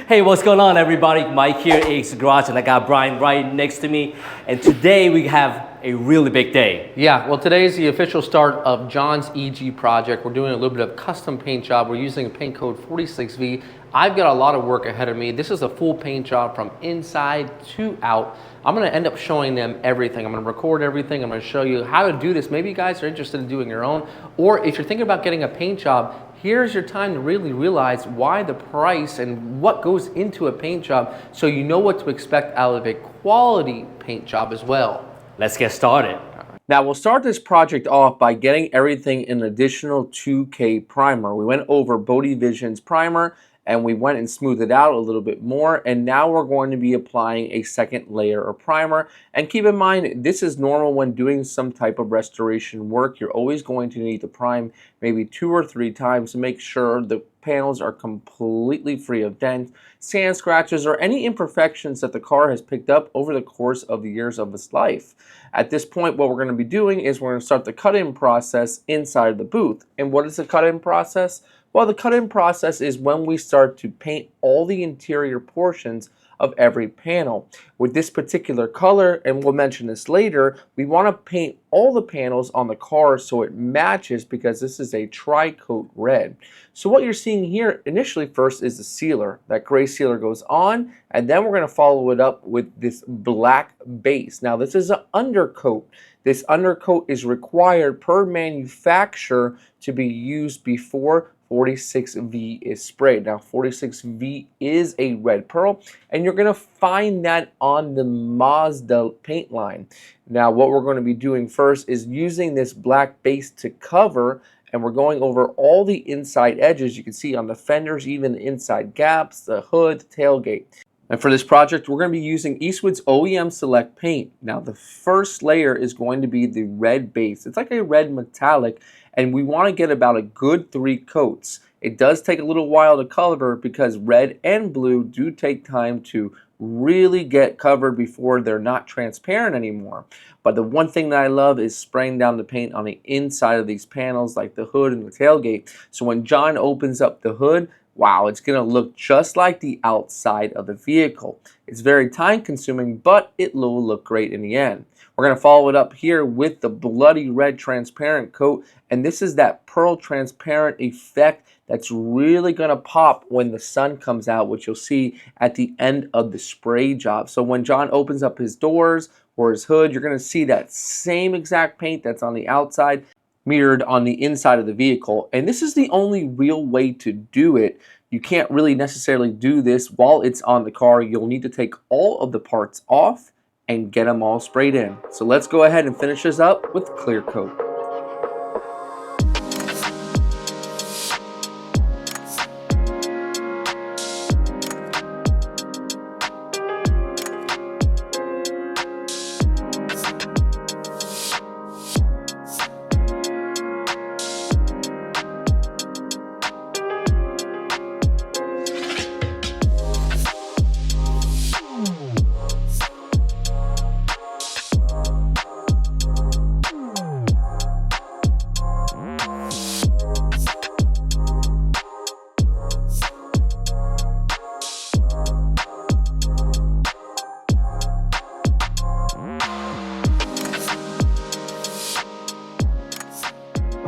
Hey, what's going on, everybody? Mike here at AHC Garage, and I got Brian right next to me. And today we have a really big day. Yeah, well, today is the official start of John's EG project. We're doing a little bit of custom paint job. We're using a paint code 46V. I've got a lot of work ahead of me. This is a full paint job from inside to out. I'm gonna end up showing them everything. I'm gonna record everything. I'm gonna show you how to do this. Maybe you guys are interested in doing your own, or if you're thinking about getting a paint job, here's your time to really realize why the price and what goes into a paint job, so you know what to expect out of a quality paint job as well. Let's get started. Now we'll start this project off by getting everything in an additional 2K primer. We went over Bvd Vision's primer and we went and smoothed it out a little bit more, and now we're going to be applying a second layer of primer. And keep in mind, this is normal when doing some type of restoration work. You're always going to need to prime maybe 2 or 3 times to make sure the panels are completely free of dents, sand scratches, or any imperfections that the car has picked up over the course of the years of its life. At this point, what we're going to be doing is we're going to start the cut-in process inside the booth. And what is the cut-in process? Well, the cut-in process is when we start to paint all the interior portions of every panel. With this particular color, and we'll mention this later, we want to paint all the panels on the car so it matches, because this is a tri-coat red. So what you're seeing here initially first is the sealer. That gray sealer goes on, and then we're going to follow it up with this black base. Now this is an undercoat. This undercoat is required per manufacturer to be used before 46V is sprayed. Now 46V is a red pearl, and you're going to find that on the Mazda paint line. Now what we're going to be doing first is using this black base to cover, and we're going over all the inside edges. You can see on the fenders, even the inside gaps, the hood, the tailgate. And for this project, we're going to be using Eastwood's OEM Select paint. Now the first layer is going to be the red base. It's like a red metallic, and we want to get about a good 3 coats. It does take a little while to cover because red and blue do take time to really get covered before they're not transparent anymore. But the one thing that I love is spraying down the paint on the inside of these panels, like the hood and the tailgate. So when John opens up the hood, wow, it's going to look just like the outside of the vehicle. It's very time consuming, but it will look great in the end. We're going to follow it up here with the bloody red transparent coat, and this is that pearl transparent effect that's really going to pop when the sun comes out, which you'll see at the end of the spray job. So when John opens up his doors or his hood, you're going to see that same exact paint that's on the outside mirrored on the inside of the vehicle. And this is the only real way to do it. You can't really necessarily do this while it's on the car. You'll need to take all of the parts off and get them all sprayed in. So let's go ahead and finish this up with clear coat.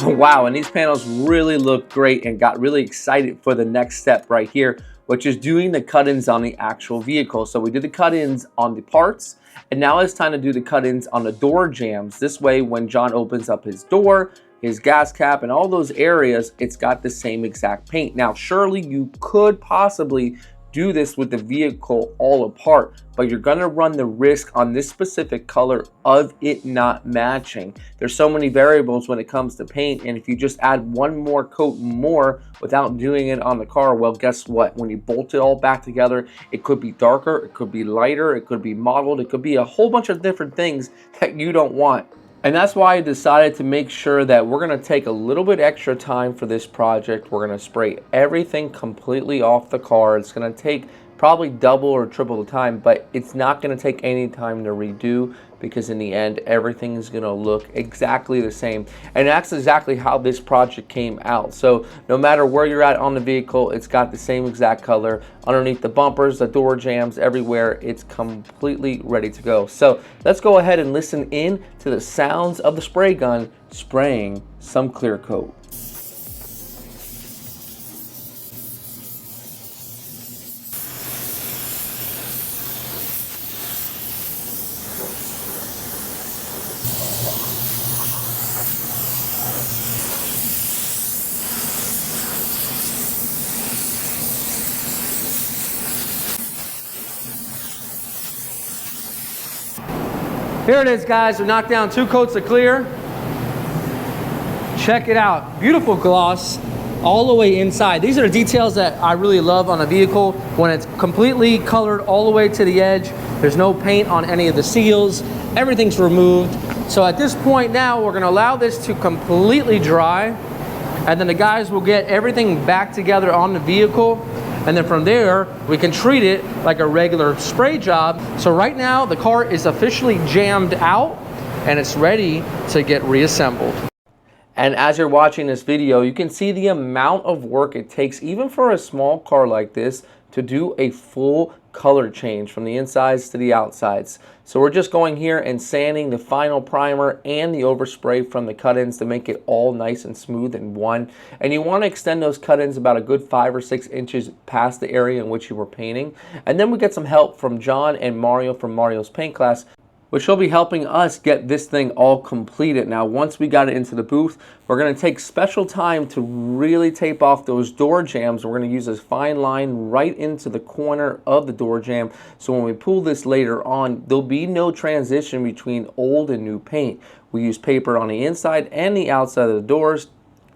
Wow, and these panels really look great, and got really excited for the next step right here, which is doing the cut-ins on the actual vehicle. So we did the cut-ins on the parts, and now it's time to do the cut-ins on the door jambs. This way, when John opens up his door, his gas cap, and all those areas, it's got the same exact paint. Now, surely you could possibly do this with the vehicle all apart, but you're going to run the risk on this specific color of it not matching. There's so many variables when it comes to paint, and if you just add one more coat more without doing it on the car, well, guess what? When you bolt it all back together, it could be darker, it could be lighter, it could be mottled, it could be a whole bunch of different things that you don't want. And that's why I decided to make sure that we're going to take a little bit extra time for this project. We're going to spray everything completely off the car. It's going to take probably double or triple the time, but it's not going to take any time to redo, because in the end everything is going to look exactly the same. And that's exactly how this project came out. So no matter where you're at on the vehicle, it's got the same exact color underneath the bumpers, the door jambs, everywhere. It's completely ready to go. So let's go ahead and listen in to the sounds of the spray gun spraying some clear coat. Here it is, guys. We knocked down 2 coats of clear. Check it out. Beautiful gloss all the way inside. These are the details that I really love on a vehicle, when it's completely colored all the way to the edge. There's no paint on any of the seals. Everything's removed. So at this point now, we're gonna allow this to completely dry, and then the guys will get everything back together on the vehicle. And then from there, we can treat it like a regular spray job. So right now, the car is officially jammed out and it's ready to get reassembled. And as you're watching this video, you can see the amount of work it takes, even for a small car like this, to do a full color change from the insides to the outsides. So we're just going here and sanding the final primer and the overspray from the cut-ins to make it all nice and smooth in one. And you want to extend those cut-ins about a good 5 or 6 inches past the area in which you were painting. And then we get some help from John and Mario from Mario's paint class, which will be helping us get this thing all completed. Now, once we got it into the booth, we're gonna take special time to really tape off those door jambs. We're gonna use a fine line right into the corner of the door jamb. So when we pull this later on, there'll be no transition between old and new paint. We use paper on the inside and the outside of the doors,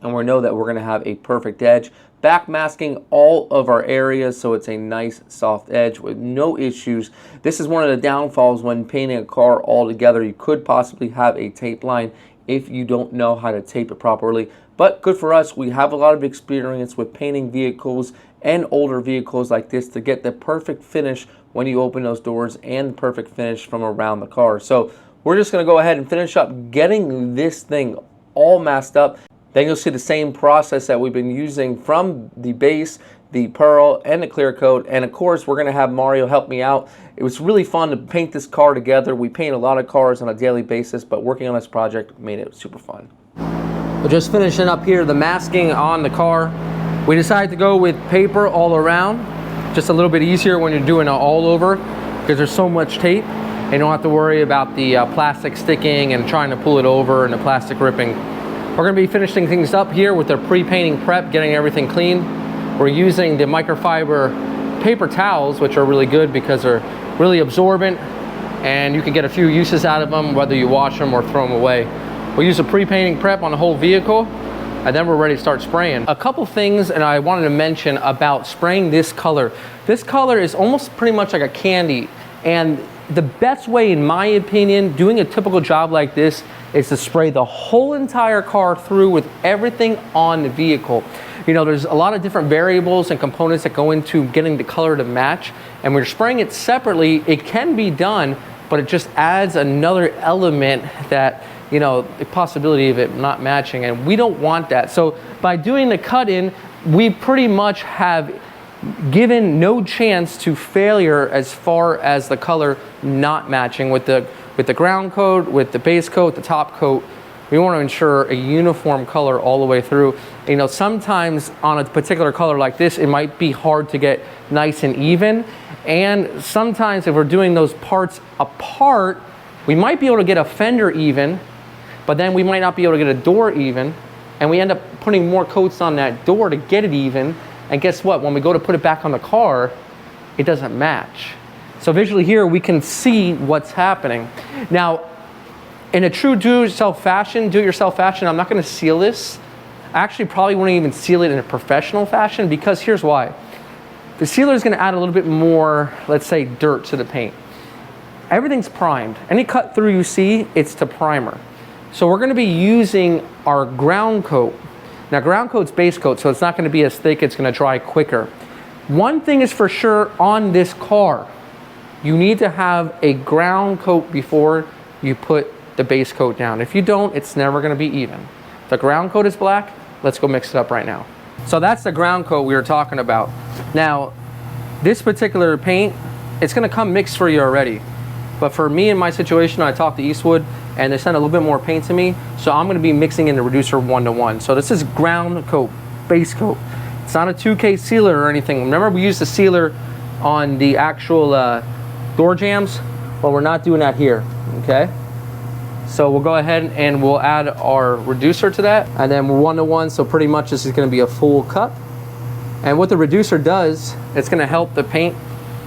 and we know that we're gonna have a perfect edge, backmasking all of our areas so it's a nice soft edge with no issues. This is one of the downfalls when painting a car all together. You could possibly have a tape line if you don't know how to tape it properly, but good for us. We have a lot of experience with painting vehicles and older vehicles like this to get the perfect finish when you open those doors and the perfect finish from around the car. So we're just going to go ahead and finish up getting this thing all masked up. Then you'll see the same process that we've been using from the base, the pearl, and the clear coat. And of course, we're gonna have Mario help me out. It was really fun to paint this car together. We paint a lot of cars on a daily basis, but working on this project made it super fun. We're just finishing up here the masking on the car. We decided to go with paper all around. Just a little bit easier when you're doing it all over, because there's so much tape. And you don't have to worry about the plastic sticking and trying to pull it over and the plastic ripping. We're going to be finishing things up here with the pre-painting prep, getting everything clean. We're using the microfiber paper towels, which are really good because they're really absorbent and you can get a few uses out of them, whether you wash them or throw them away. We'll use a pre-painting prep on the whole vehicle, and then we're ready to start spraying. A couple things, and I wanted to mention about spraying this color. This color is almost pretty much like a candy, and the best way, in my opinion, doing a typical job like this is to spray the whole entire car through with everything on the vehicle. You know, there's a lot of different variables and components that go into getting the color to match, and when you're spraying it separately, it can be done, but it just adds another element that, you know, the possibility of it not matching, and we don't want that. So by doing the cut-in, we pretty much have given no chance to failure as far as the color not matching with the ground coat, with the base coat, the top coat. We want to ensure a uniform color all the way through. You know, sometimes on a particular color like this, it might be hard to get nice and even. And sometimes if we're doing those parts apart, we might be able to get a fender even, but then we might not be able to get a door even. And we end up putting more coats on that door to get it even. And guess what? When we go to put it back on the car, it doesn't match. So visually here, we can see what's happening. Now, in a true do-it-yourself fashion, I'm not gonna seal this. I actually probably wouldn't even seal it in a professional fashion, because here's why. The sealer is gonna add a little bit more, let's say, dirt to the paint. Everything's primed. Any cut through you see, it's to primer. So we're gonna be using our ground coat. Now, ground coat's base coat, so it's not gonna be as thick, it's gonna dry quicker. One thing is for sure on this car, you need to have a ground coat before you put the base coat down. If you don't, it's never gonna be even. The ground coat is black, let's go mix it up right now. So that's the ground coat we were talking about. Now, this particular paint, it's gonna come mixed for you already. But for me in my situation, I talked to Eastwood and they sent a little bit more paint to me, so I'm gonna be mixing in the reducer 1-to-1. So this is ground coat, base coat. It's not a 2K sealer or anything. Remember we used the sealer on the actual door jambs? Well, we're not doing that here, okay? So we'll go ahead and we'll add our reducer to that, and then we're 1-to-1, so pretty much this is gonna be a full cup. And what the reducer does, it's gonna help the paint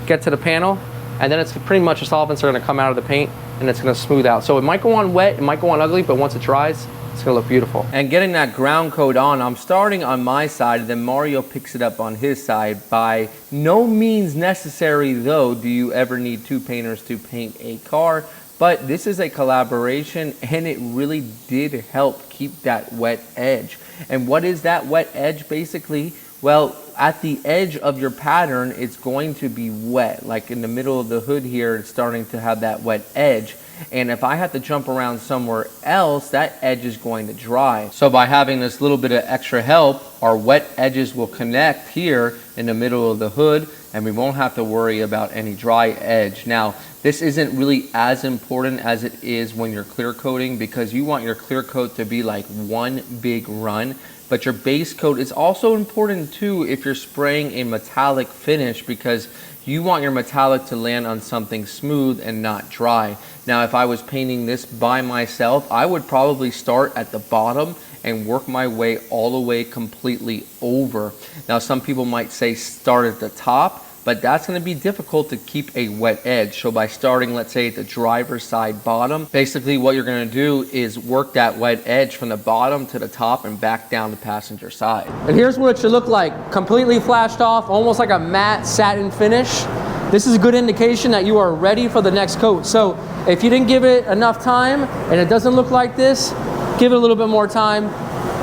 get to the panel, and then it's pretty much the solvents are gonna come out of the paint and it's gonna smooth out. So it might go on wet, it might go on ugly, but once it dries, it's gonna look beautiful. And getting that ground coat on, I'm starting on my side, and then Mario picks it up on his side. By no means necessary though, do you ever need two painters to paint a car, but this is a collaboration and it really did help keep that wet edge. And what is that wet edge basically? Well, at the edge of your pattern, it's going to be wet. Like in the middle of the hood here, it's starting to have that wet edge. And if I have to jump around somewhere else, that edge is going to dry. So by having this little bit of extra help, our wet edges will connect here in the middle of the hood, and we won't have to worry about any dry edge. Now, this isn't really as important as it is when you're clear coating, because you want your clear coat to be like one big run. But your base coat is also important too if you're spraying a metallic finish, because you want your metallic to land on something smooth and not dry. Now, if I was painting this by myself, I would probably start at the bottom and work my way all the way completely over. Now, some people might say start at the top, but that's gonna be difficult to keep a wet edge. So by starting, let's say at the driver's side bottom, basically what you're gonna do is work that wet edge from the bottom to the top and back down the passenger side. And here's what it should look like. Completely flashed off, almost like a matte satin finish. This is a good indication that you are ready for the next coat. So if you didn't give it enough time and it doesn't look like this, give it a little bit more time.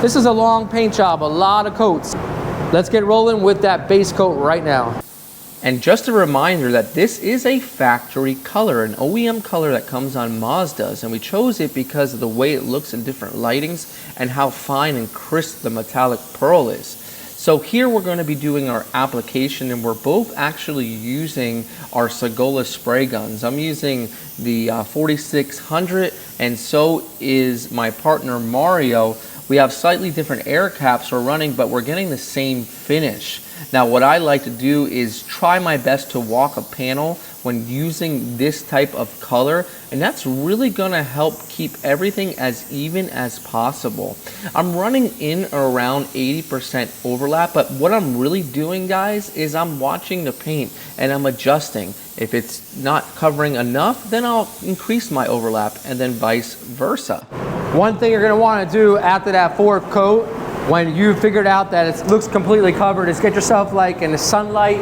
This is a long paint job, a lot of coats. Let's get rolling with that base coat right now. And just a reminder that this is a factory color, an OEM color that comes on Mazdas, and we chose it because of the way it looks in different lightings and how fine and crisp the metallic pearl is. So here we're going to be doing our application, and we're both actually using our Segola spray guns. I'm using the 4600, and so is my partner Mario. We have slightly different air caps we're running, but we're getting the same finish. Now, what I like to do is try my best to walk a panel when using this type of color, and that's really gonna help keep everything as even as possible. I'm running in around 80% overlap, but what I'm really doing, guys, is I'm watching the paint and I'm adjusting. If it's not covering enough, then I'll increase my overlap, and then vice versa. One thing you're gonna wanna do after that fourth coat, when you figured out that it looks completely covered, is get yourself like in the sunlight.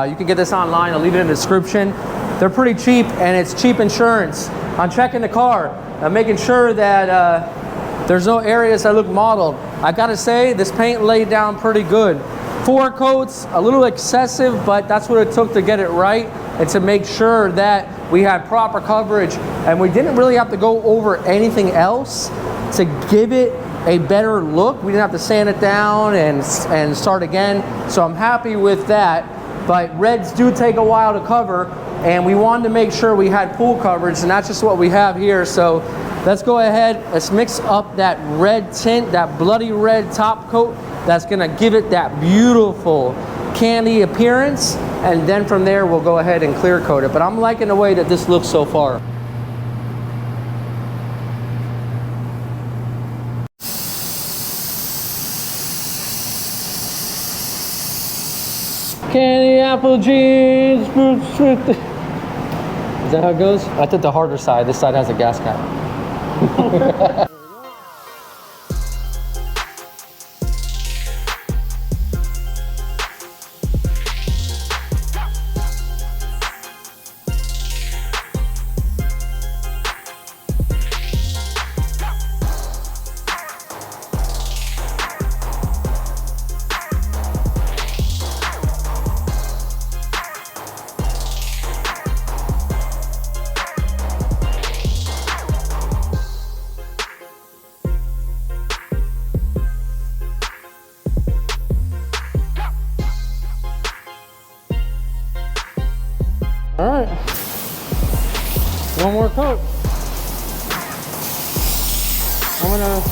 You can get this online, I'll leave it in the description. They're pretty cheap, and it's cheap insurance. I'm checking the car, I'm making sure that there's no areas that look mottled. I gotta say, this paint laid down pretty good. 4 coats, a little excessive, but that's what it took to get it right and to make sure that we had proper coverage, and we didn't really have to go over anything else to give it a better look. We didn't have to sand it down and start again, so I'm happy with that. But reds do take a while to cover, and we wanted to make sure we had full coverage, and that's just what we have here. So let's go ahead, let's mix up that red tint, that bloody red top coat that's gonna give it that beautiful candy appearance, and then from there we'll go ahead and clear coat it. But I'm liking the way that this looks so far. Candy, apple, jeans, is that how it goes? I took the harder side. This side has a gas cap. All right. One more coat. I'm gonna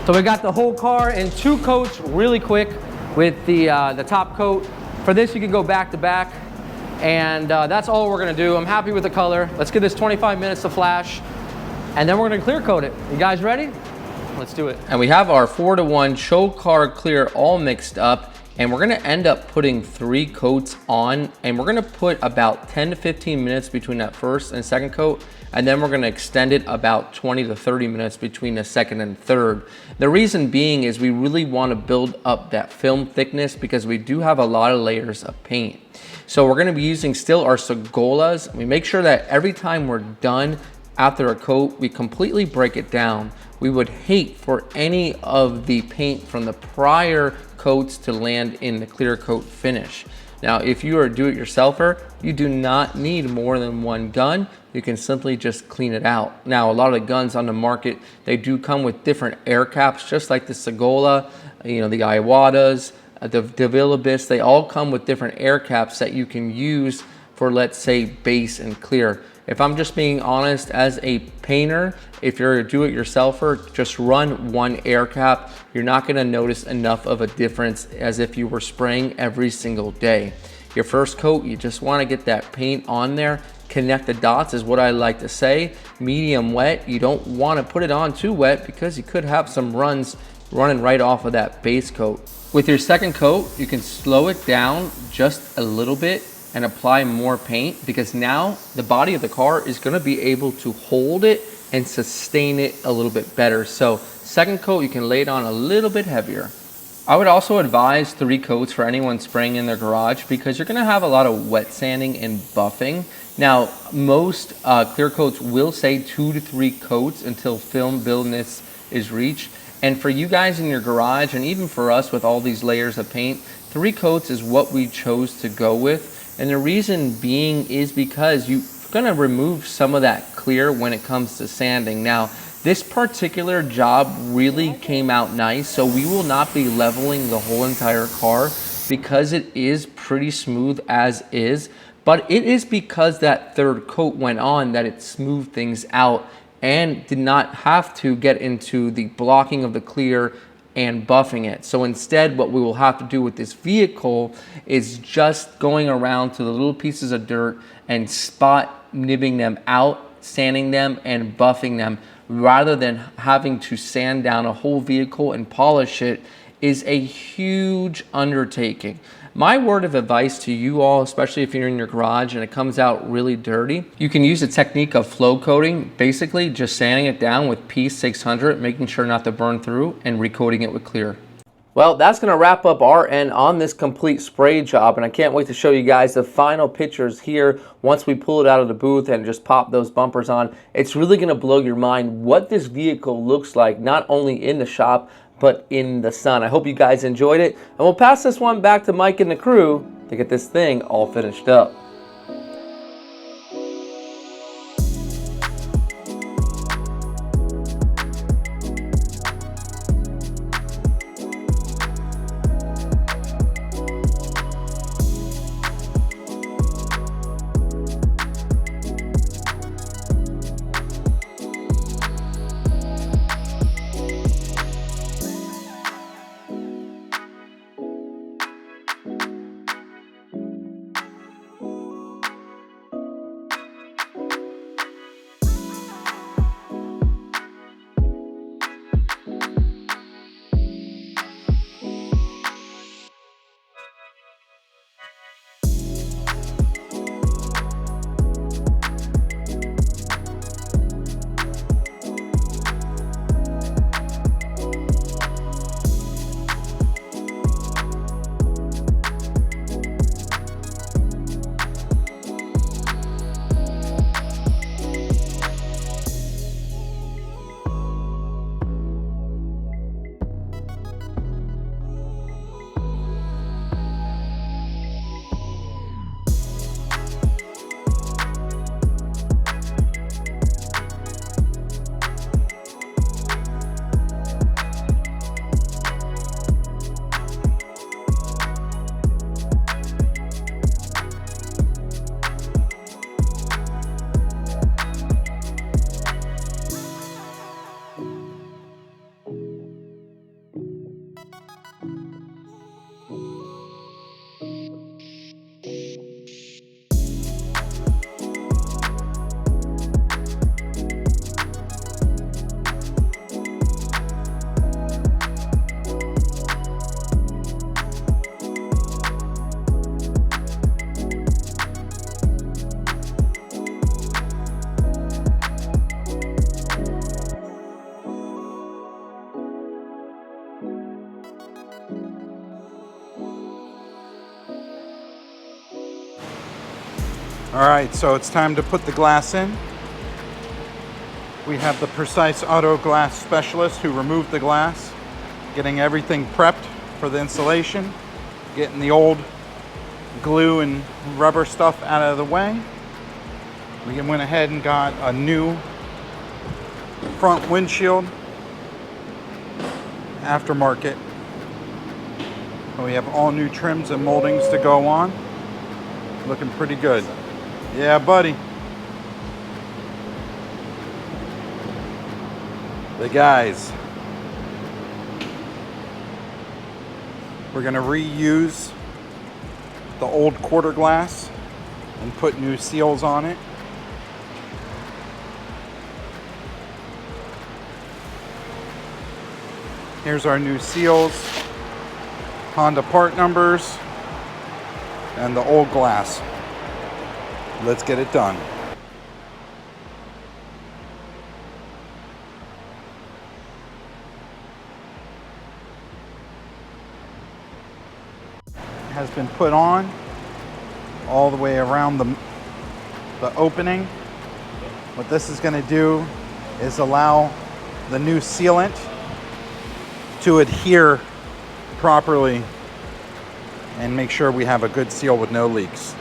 So we got the whole car in 2 coats really quick with the top coat. For this, you can go back to back, and that's all we're gonna do. I'm happy with the color. Let's give this 25 minutes to flash, and then we're gonna clear coat it. You guys ready? Let's do it. And we have our 4-to-1 show car clear all mixed up, and we're gonna end up putting 3 coats on, and we're gonna put about 10 to 15 minutes between that first and second coat, and then we're gonna extend it about 20 to 30 minutes between the second and third. The reason being is we really wanna build up that film thickness because we do have a lot of layers of paint. So we're gonna be using still our Segolas. We make sure that every time we're done after a coat, we completely break it down. We would hate for any of the paint from the prior coats to land in the clear coat finish. Now, if you are a do-it-yourselfer, you do not need more than 1 gun. You can simply just clean it out. Now, a lot of the guns on the market, they do come with different air caps, just like the Segola, you know, the Iwatas, the DeVillibus, they all come with different air caps that you can use for, let's say, base and clear. If I'm just being honest, as a painter, if you're a do-it-yourselfer, just run 1 air cap. You're not gonna notice enough of a difference as if you were spraying every single day. Your first coat, you just wanna get that paint on there. Connect the dots is what I like to say. Medium wet, you don't wanna put it on too wet because you could have some runs running right off of that base coat. With your second coat, you can slow it down just a little bit and apply more paint, because now the body of the car is gonna be able to hold it and sustain it a little bit better. So second coat, you can lay it on a little bit heavier. I would also advise 3 coats for anyone spraying in their garage, because you're gonna have a lot of wet sanding and buffing. Now, most clear coats will say 2 to 3 coats until film buildness is reached. And for you guys in your garage, and even for us with all these layers of paint, 3 coats is what we chose to go with. And the reason being is because you're gonna remove some of that clear when it comes to sanding. Now, this particular job really came out nice, so we will not be leveling the whole entire car because it is pretty smooth as is, but it is because that 3rd coat went on that it smoothed things out and did not have to get into the blocking of the clear and buffing it. So instead, what we will have to do with this vehicle is just going around to the little pieces of dirt and spot nibbing them out, sanding them and buffing them, rather than having to sand down a whole vehicle and polish it is a huge undertaking. My word of advice to you all, especially if you're in your garage and it comes out really dirty, you can use the technique of flow coating, basically just sanding it down with P600, making sure not to burn through, and recoating it with clear. Well, that's going to wrap up our end on this complete spray job, and I can't wait to show you guys the final pictures here once we pull it out of the booth and just pop those bumpers on. It's really going to blow your mind what this vehicle looks like, not only in the shop, but in the sun. I hope you guys enjoyed it, and we'll pass this one back to Mike and the crew to get this thing all finished up. All right, so it's time to put the glass in. We have the Precise Auto Glass Specialist who removed the glass, getting everything prepped for the installation, getting the old glue and rubber stuff out of the way. We went ahead and got a new front windshield, aftermarket. We have all new trims and moldings to go on. Looking pretty good. Yeah, buddy. The guys. We're gonna reuse the old quarter glass and put new seals on it. Here's our new seals, Honda part numbers, and the old glass. Let's get it done. Has been put on all the way around the opening. What this is going to do is allow the new sealant to adhere properly and make sure we have a good seal with no leaks.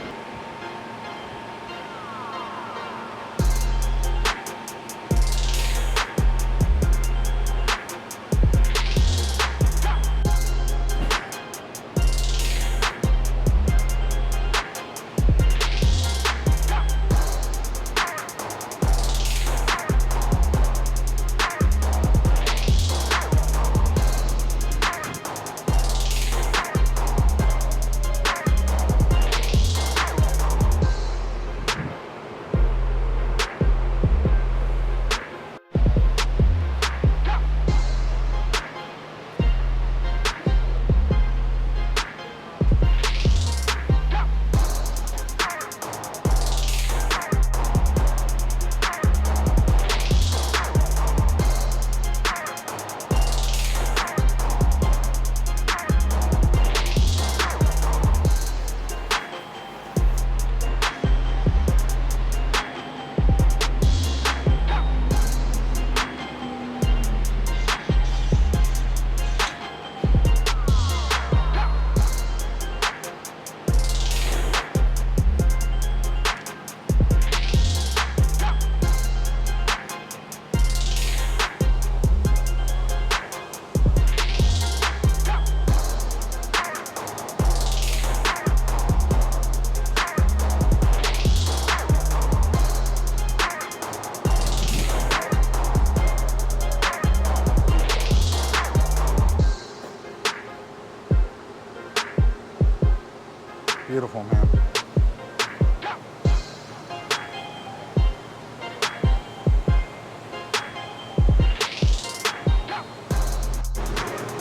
Beautiful, man.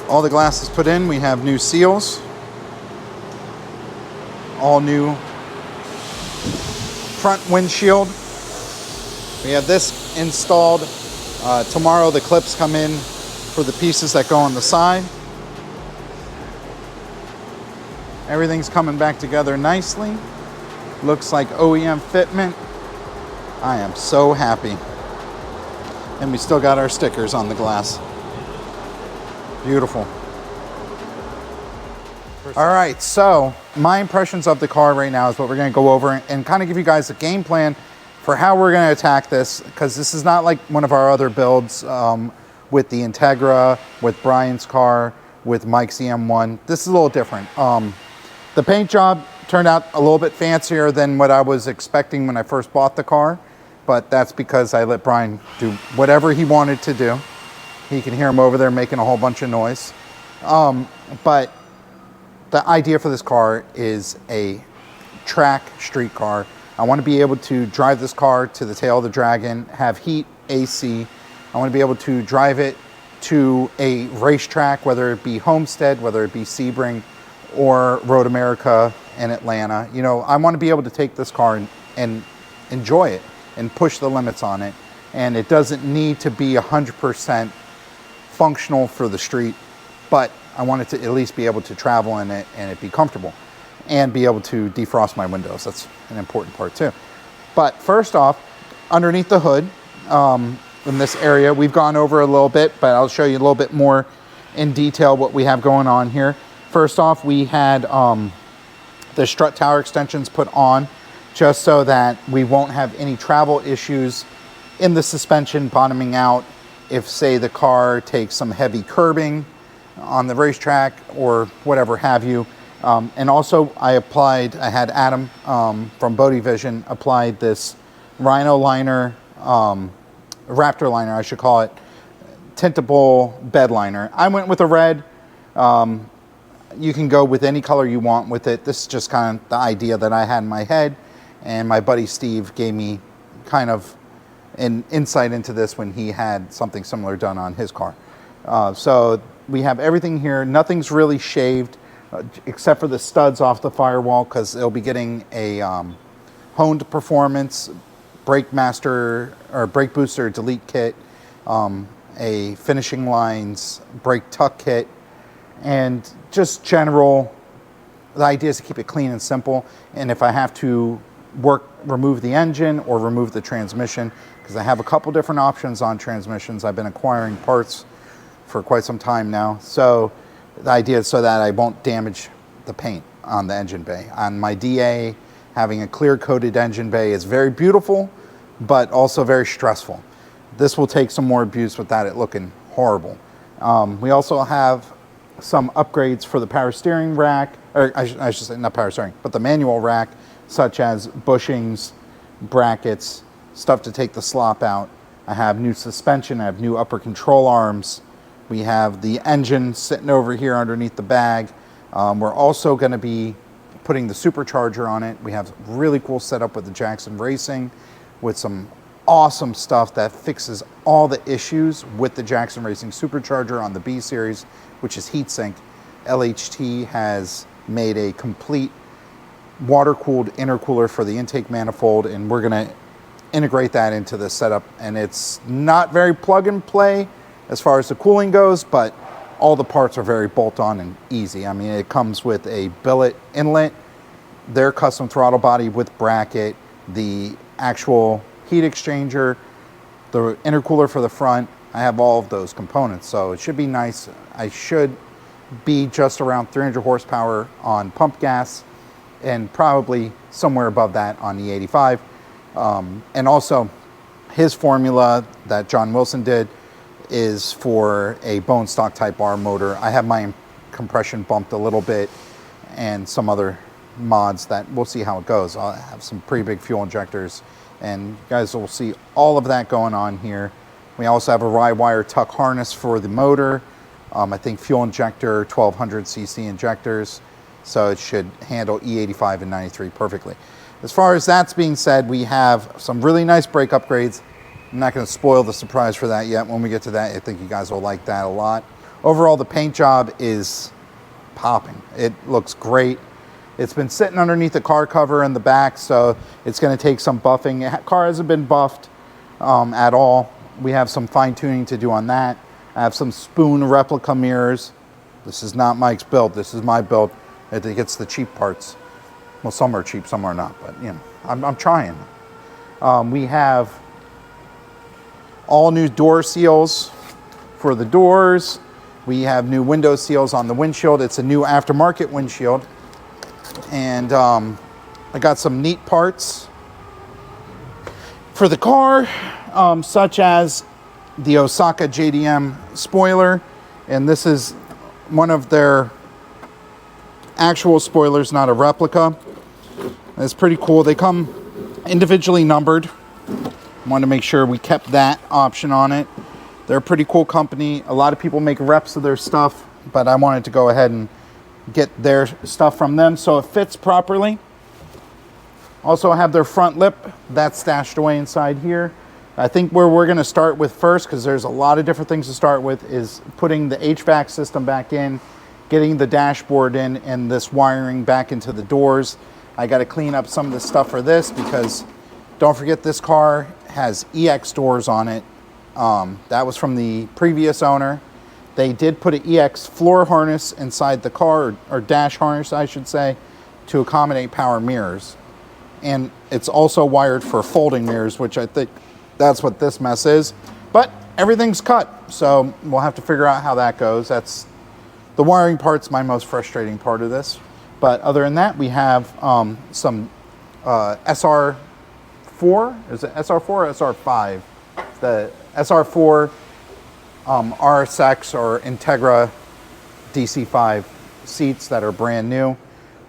All the glass is put in. We have new seals. All new front windshield. We have this installed. Tomorrow the clips come in for the pieces that go on the side. Everything's coming back together nicely. Looks like OEM fitment. I am so happy. And we still got our stickers on the glass. Beautiful. All right, so my impressions of the car right now is what we're gonna go over and kind of give you guys a game plan for how we're gonna attack this, because this is not like one of our other builds with the Integra, with Brian's car, with Mike's EM1. This is a little different. The paint job turned out a little bit fancier than what I was expecting when I first bought the car, but that's because I let Brian do whatever he wanted to do. You can hear him over there making a whole bunch of noise. But the idea for this car is a track street car. I want to be able to drive this car to the tail of the Dragon, have heat, AC. I want to be able to drive it to a racetrack, whether it be Homestead, whether it be Sebring, or Road America in Atlanta. You know, I want to be able to take this car and enjoy it and push the limits on it. And it doesn't need to be 100% functional for the street, but I want it to at least be able to travel in it and it be comfortable. and be able to defrost my windows. That's an important part too. But first off, underneath the hood, in this area, we've gone over a little bit, but I'll show you a little bit more in detail what we have going on here. First off, we had the strut tower extensions put on just so that we won't have any travel issues in the suspension bottoming out if, say, the car takes some heavy curbing on the racetrack or whatever have you. And also I had Adam from Bvd Vision applied this Rhino liner, Raptor liner I should call it, tintable bed liner. I went with a red. You can go with any color you want with it. This is just kind of the idea that I had in my head, and my buddy Steve gave me kind of an insight into this when he had something similar done on his car. So we have everything here. Nothing's really shaved except for the studs off the firewall, because it'll be getting a honed performance brake master or brake booster delete kit, a finishing lines brake tuck kit, and just general, the idea is to keep it clean and simple. And if I have to remove the engine or remove the transmission, because I have a couple different options on transmissions. I've been acquiring parts for quite some time now. So the idea is so that I won't damage the paint on the engine bay. On my DA, having a clear coated engine bay is very beautiful, but also very stressful. This will take some more abuse without it looking horrible. We also have some upgrades for the power steering rack, or I should say not power steering, but the manual rack, such as bushings, brackets, stuff to take the slop out. I have new suspension, I have new upper control arms. We have the engine sitting over here underneath the bag. We're also going to be putting the supercharger on it. We have really cool setup with the Jackson Racing with some awesome stuff that fixes all the issues with the Jackson Racing supercharger on the B series, which is heatsink. LHT has made a complete water-cooled intercooler for the intake manifold, and we're going to integrate that into the setup. And it's not very plug and play as far as the cooling goes, but all the parts are very bolt-on and easy. I mean, it comes with a billet inlet, their custom throttle body with bracket, the actual heat exchanger, the intercooler for the front. I have all of those components, so it should be nice. I should be just around 300 horsepower on pump gas and probably somewhere above that on the 85. And also his formula that John Wilson did is for a bone stock type R motor. I have my compression bumped a little bit and some other mods that we'll see how it goes. I'll have some pretty big fuel injectors, and you guys will see all of that going on here. We also have a rye wire tuck harness for the motor. I think fuel injector, 1200 cc injectors, so it should handle E85 and 93 perfectly. As far as that's being said, we have some really nice brake upgrades. I'm not going to spoil the surprise for that yet. When we get to that, I think you guys will like that a lot. Overall, the paint job is popping. It looks great. It's been sitting underneath the car cover in the back, so it's going to take some buffing. The car hasn't been buffed at all. We have some fine tuning to do on that. I have some spoon replica mirrors. This is not Mike's build. This is my build. It gets the cheap parts. Well, some are cheap, some are not, but you know, I'm trying. We have all new door seals for the doors. We have new window seals on the windshield. It's a new aftermarket windshield. And I got some neat parts for the car, such as the Osaka JDM spoiler. And this is one of their actual spoilers, not a replica. It's pretty cool. They come individually numbered. Want to make sure we kept that option on it. They're a pretty cool company. A lot of people make reps of their stuff, but I wanted to go ahead and get their stuff from them so it fits properly. Also, I have their front lip that's stashed away inside here. I think where we're going to start with first, because there's a lot of different things to start with, is putting the HVAC system back in, getting the dashboard in, and this wiring back into the doors. I got to clean up some of the stuff for this, because don't forget this car has EX doors on it. That was from the previous owner. They did put an EX floor harness inside the car, or dash harness I should say, to accommodate power mirrors. And it's also wired for folding mirrors, which I think that's what this mess is. But everything's cut, so we'll have to figure out how that goes. That's the wiring part's my most frustrating part of this. But other than that, we have some SR4. Is it SR4 or SR5? The SR4 RSX or Integra DC5 seats that are brand new.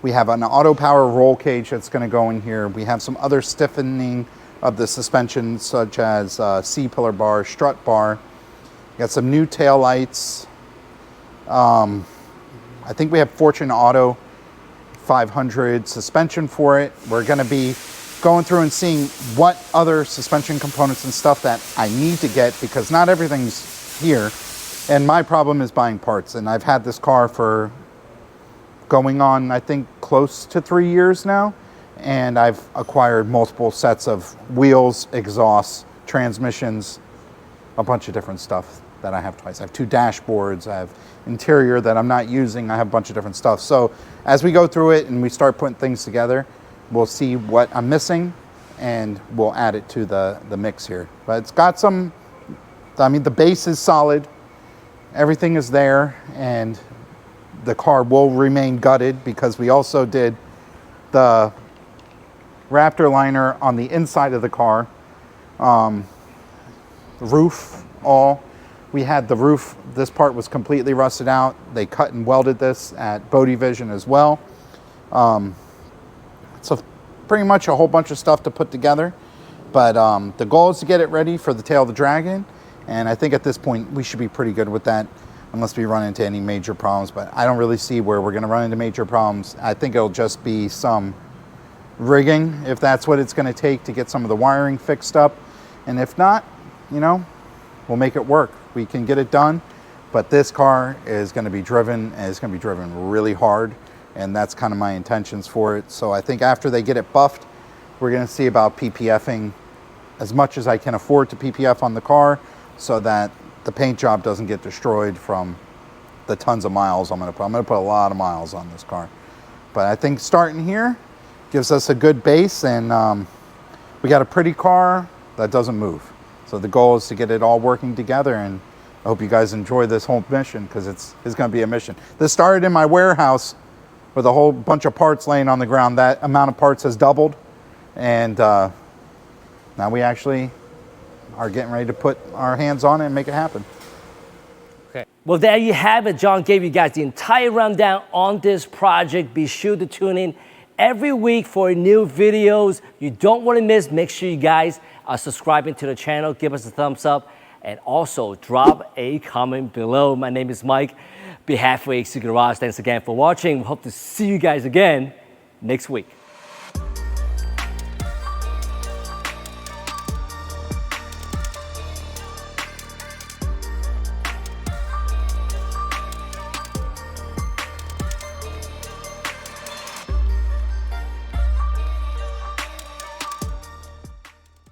We have an auto power roll cage that's going to go in here. We have some other stiffening of the suspension, such as C-pillar bar, strut bar. We got some new tail lights. I think we have Fortune Auto 500 suspension for it. We're going to be going through and seeing what other suspension components and stuff that I need to get, because not everything's here. And my problem is buying parts. And I've had this car for going on, I think, close to 3 years now. And I've acquired multiple sets of wheels, exhausts, transmissions, a bunch of different stuff that I have twice. I have 2 dashboards, I have interior that I'm not using, I have a bunch of different stuff. So as we go through it and we start putting things together, we'll see what I'm missing and we'll add it to the mix here. But it's got some, I mean, the base is solid, everything is there, and the car will remain gutted because we also did the Raptor liner on the inside of the car. The roof, we had the roof, this part was completely rusted out. They cut and welded this at Bvd Vision as well. So pretty much a whole bunch of stuff to put together. But the goal is to get it ready for the Tail of the Dragon. And I think at this point we should be pretty good with that, unless we run into any major problems. But I don't really see where we're gonna run into major problems. I think it'll just be some rigging, if that's what it's gonna take to get some of the wiring fixed up. And if not, you know, we'll make it work. We can get it done, but this car is gonna be driven, and it's gonna be driven really hard, and that's kind of my intentions for it. So I think after they get it buffed, we're gonna see about PPFing as much as I can afford to PPF on the car, so that the paint job doesn't get destroyed from the tons of miles I'm gonna put. I'm gonna put a lot of miles on this car. But I think starting here gives us a good base, and we got a pretty car that doesn't move. So the goal is to get it all working together, and I hope you guys enjoy this whole mission, because it's gonna be a mission. This started in my warehouse with a whole bunch of parts laying on the ground. That amount of parts has doubled, and now we actually are getting ready to put our hands on it and make it happen. Okay. Well, there you have it. John gave you guys the entire rundown on this project. Be sure to tune in every week for new videos you don't want to miss. Make sure you guys are subscribing to the channel. Give us a thumbs up, and also drop a comment below. My name is Mike, behalf of AHC Garage. Thanks again for watching. We hope to see you guys again next week.